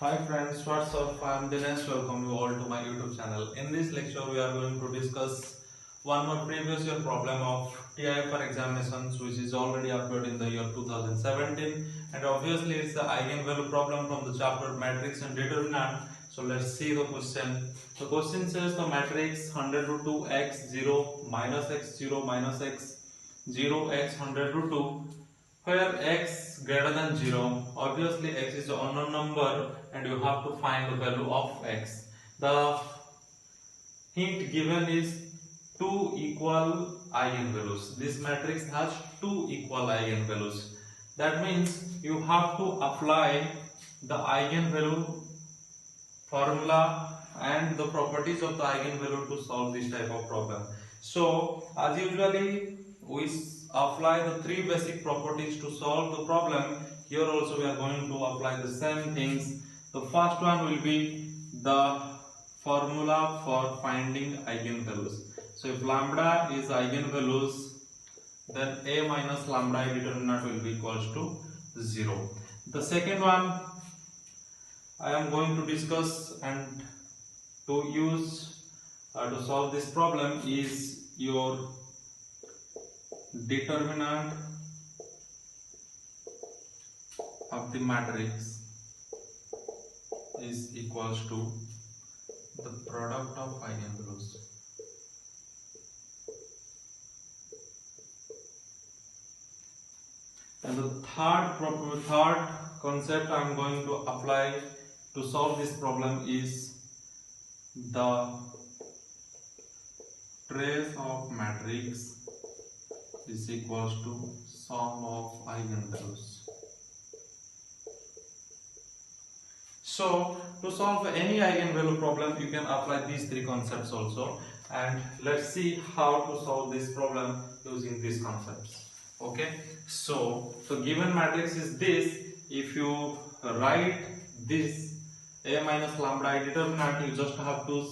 Hi friends, what's up? I am Dinesh. Welcome you all to my YouTube channel. In this lecture, we are going to discuss one more previous year problem of TIFR examinations, which is already appeared in the year 2017, and obviously it's the eigenvalue problem from the chapter matrix and determinant. So let's see the question. The question says the matrix 100 root 2 x 0 minus x 0 minus x 0 x 100 root 2 where x greater than 0. Obviously x is an unknown number and you have to find the value of x. The hint given is two equal eigenvalues. This matrix has two equal eigenvalues. That means you have to apply the eigenvalue formula and the properties of the eigenvalue to solve this type of problem. So as usually we apply the three basic properties to solve the problem. Here also we are going to apply the same things. The first one will be the formula for finding eigenvalues. So if lambda is eigenvalues, then a minus lambda determinant will be equals to 0. The second one I am going to discuss and to use to solve this problem is your determinant of the matrix is equals to the product of eigenvalues. And the third concept I am going to apply to solve this problem is the trace of matrix is equals to sum of eigenvalues. So to solve any eigenvalue problem you can apply these three concepts also, and let's see how to solve this problem using these concepts. Okay, so the given matrix is this. If you write this a minus lambda I determinant, you just have to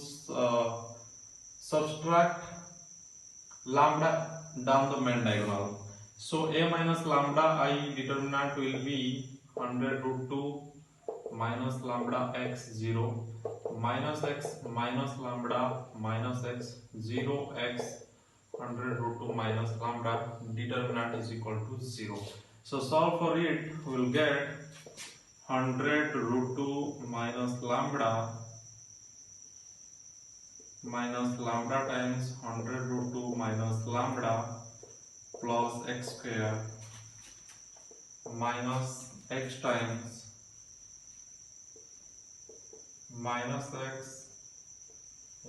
subtract lambda down the main diagonal. So a minus lambda I determinant will be 100 root 2 minus lambda x 0 minus x minus lambda minus x 0 x 100 root 2 minus lambda determinant is equal to 0. So solve for it, we will get 100 root 2 minus lambda times 100 root 2 minus lambda plus x square minus x times minus x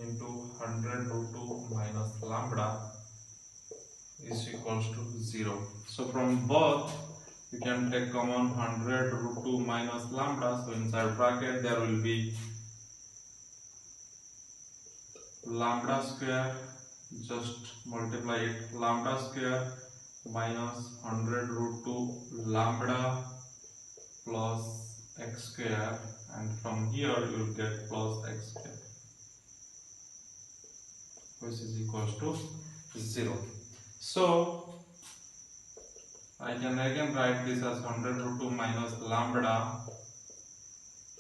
into 100 root 2 minus lambda is equals to 0. So from both you can take common 100 root 2 minus lambda. So inside bracket there will be lambda square, just multiply it, lambda square minus 100 root 2 lambda plus x square, and from here you will get plus x square, which is equals to 0. So I can again write this as 100 root 2 minus lambda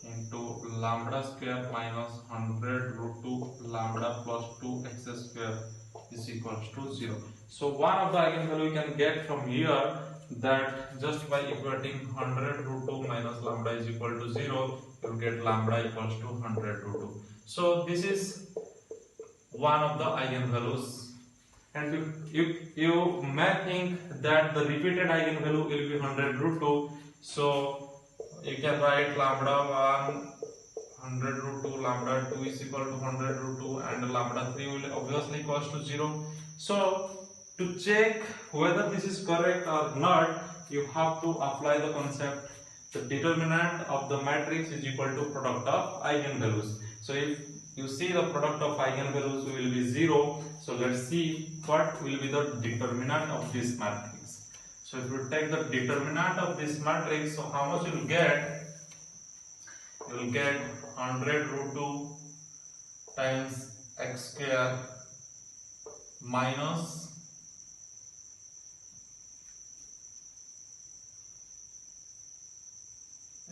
into lambda square minus 100 root 2 lambda plus 2x square is equals to 0. So one of the eigenvalue you can get from here, that just by equating 100 root 2 minus lambda is equal to 0, you will get lambda equals to 100 root 2. So this is one of the eigenvalues, and you may think that the repeated eigenvalue will be 100 root 2. So you can write lambda 1 100 root 2 lambda 2 is equal to 100 root 2 and lambda 3 will obviously equals to 0. So to check whether this is correct or not, you have to apply the concept the determinant of the matrix is equal to product of eigenvalues. So if you see the product of eigenvalues will be 0, so let's see what will be the determinant of this matrix. So if you take the determinant of this matrix, so how much you will get? You will get 100 root 2 times x square minus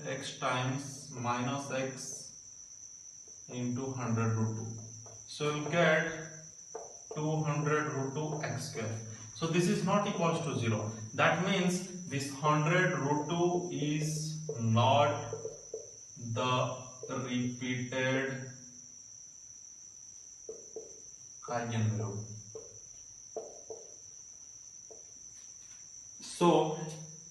x times minus x into 100 root 2. So you'll get 200 root 2 x square. So this is not equals to 0. That means this 100 root 2 is not the repeated eigenvalue. So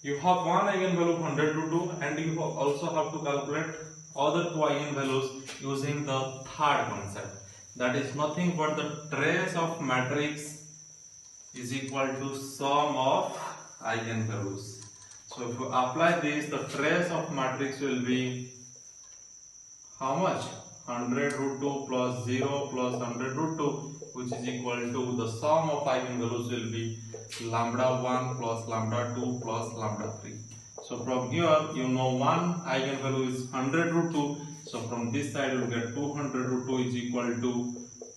you have one eigenvalue 100 root 2 and you also have to calculate other two eigenvalues using the third concept. That is nothing but the trace of matrix is equal to sum of eigenvalues. So if you apply this, the trace of matrix will be how much? 100 root 2 plus 0 plus 100 root 2, which is equal to the sum of eigenvalues will be lambda 1 plus lambda 2 plus lambda 3. So from here you know one eigenvalue is 100 root 2. So from this side you will get 200 root 2 is equal to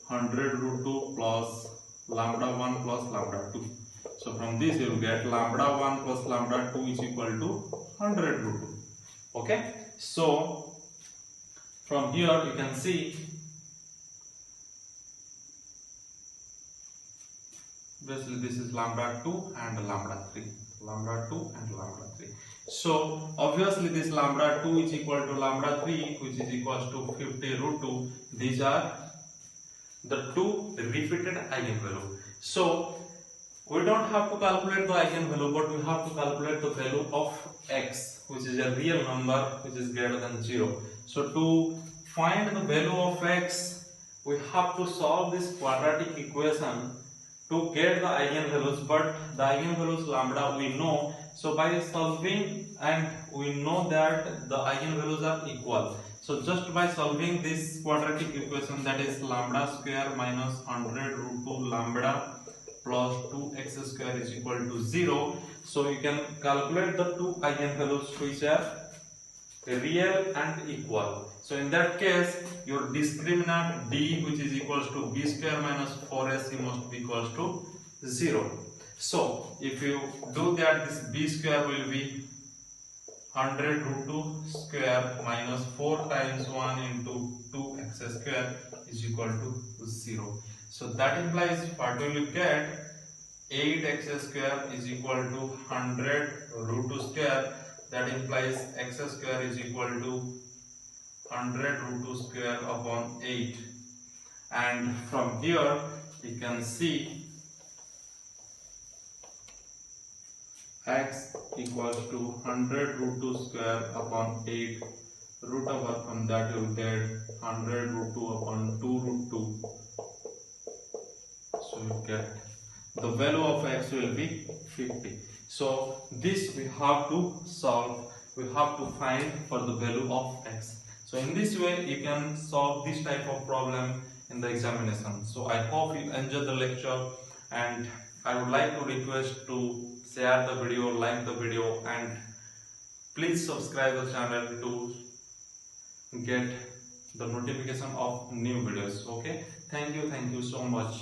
100 root 2 plus lambda 1 plus lambda 2. So from this you will get lambda 1 plus lambda 2 is equal to 100 root 2. Okay. So from here you can see basically this is lambda 2 and lambda 3. Lambda 2 and lambda 3. So obviously this lambda 2 is equal to lambda 3, which is equals to 50 root 2. These are the two repeated eigenvalue. So we don't have to calculate the eigenvalue, but we have to calculate the value of x, which is a real number which is greater than 0. So to find the value of x, we have to solve this quadratic equation to get the eigenvalues, but the eigenvalues lambda we know. So by solving, and we know that the eigenvalues are equal. So just by solving this quadratic equation, that is lambda square minus 100 root 2 lambda plus 2x square is equal to 0. So you can calculate the two eigenvalues which are real and equal. So in that case your discriminant d, which is equals to b square minus 4ac, must be equals to 0. So if you do that, this b square will be 100 root 2 square minus 4 times 1 into 2x square is equal to 0. So that implies what will you get? 8x square is equal to 100 root 2 square. That implies x square is equal to 100 root 2 square upon 8. And from here you can see x equals to 100 root 2 square upon 8 root over, from that you will get 100 root 2 upon 2 root 2. So you get the value of x will be 50. So this we have to solve, we have to find for the value of x. So in this way you can solve this type of problem in the examination. So I hope you enjoyed the lecture, and I would like to request to share the video, like the video, and please subscribe the channel to get the notification of new videos. Okay, thank you so much.